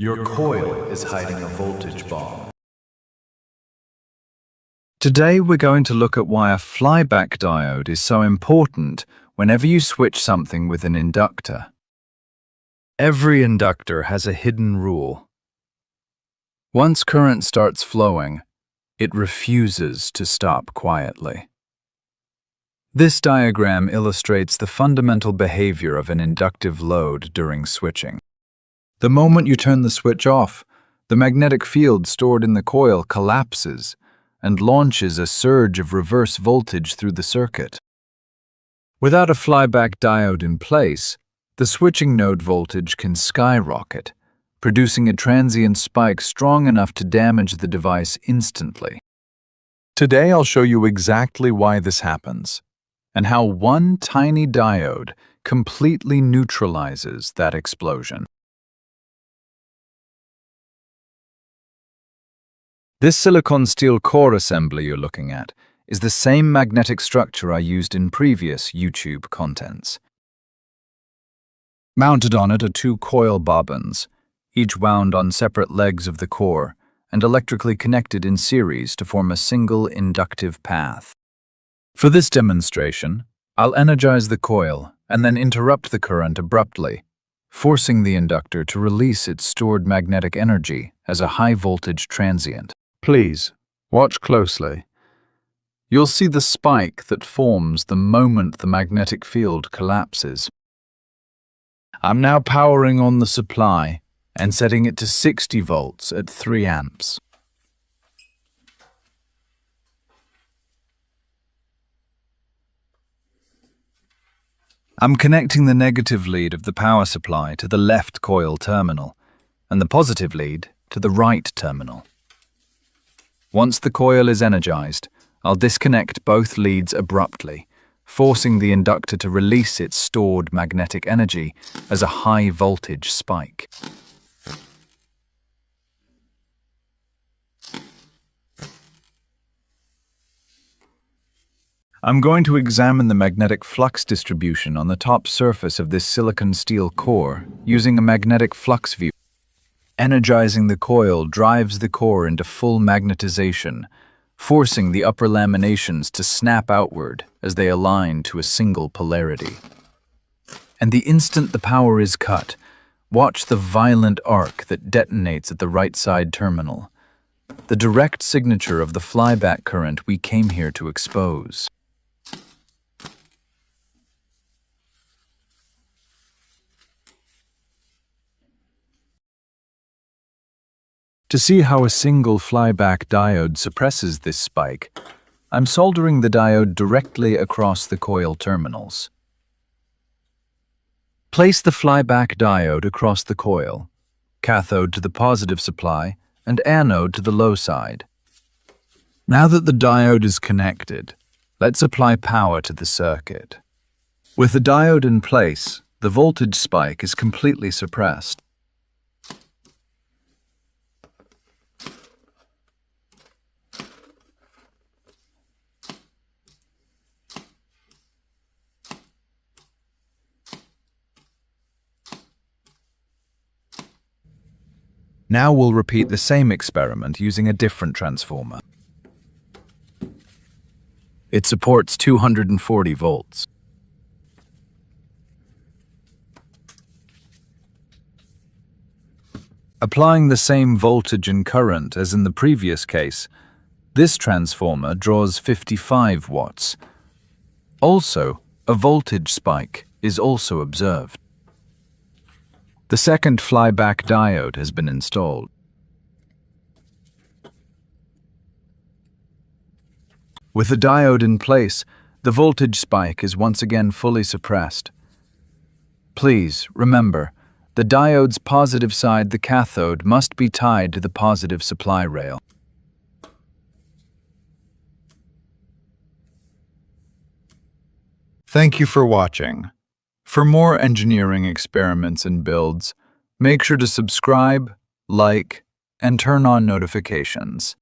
Your coil is hiding a voltage bomb. Today we're going to look at why a flyback diode is so important whenever you switch something with an inductor. Every inductor has a hidden rule. Once current starts flowing, it refuses to stop quietly. This diagram illustrates the fundamental behavior of an inductive load during switching. The moment you turn the switch off, the magnetic field stored in the coil collapses and launches a surge of reverse voltage through the circuit. Without a flyback diode in place, the switching node voltage can skyrocket, producing a transient spike strong enough to damage the device instantly. Today I'll show you exactly why this happens, and how one tiny diode completely neutralizes that explosion. This silicon steel core assembly you're looking at is the same magnetic structure I used in previous YouTube contents. Mounted on it are two coil bobbins, each wound on separate legs of the core and electrically connected in series to form a single inductive path. For this demonstration, I'll energize the coil and then interrupt the current abruptly, forcing the inductor to release its stored magnetic energy as a high-voltage transient. Please, watch closely. You'll see the spike that forms the moment the magnetic field collapses. I'm now powering on the supply and setting it to 60 volts at 3 amps. I'm connecting the negative lead of the power supply to the left coil terminal and the positive lead to the right terminal. Once the coil is energized, I'll disconnect both leads abruptly, forcing the inductor to release its stored magnetic energy as a high-voltage spike. I'm going to examine the magnetic flux distribution on the top surface of this silicon steel core using a magnetic flux view. Energizing the coil drives the core into full magnetization, forcing the upper laminations to snap outward as they align to a single polarity. And the instant the power is cut, watch the violent arc that detonates at the right side terminal, the direct signature of the flyback current we came here to expose. To see how a single flyback diode suppresses this spike, I'm soldering the diode directly across the coil terminals. Place the flyback diode across the coil, cathode to the positive supply and anode to the low side. Now that the diode is connected, let's apply power to the circuit. With the diode in place, the voltage spike is completely suppressed. Now we'll repeat the same experiment using a different transformer. It supports 240 volts. Applying the same voltage and current as in the previous case, this transformer draws 55 watts. Also, a voltage spike is also observed. The second flyback diode has been installed. With the diode in place, the voltage spike is once again fully suppressed. Please remember, the diode's positive side, the cathode, must be tied to the positive supply rail. Thank you for watching. For more engineering experiments and builds, make sure to subscribe, like, and turn on notifications.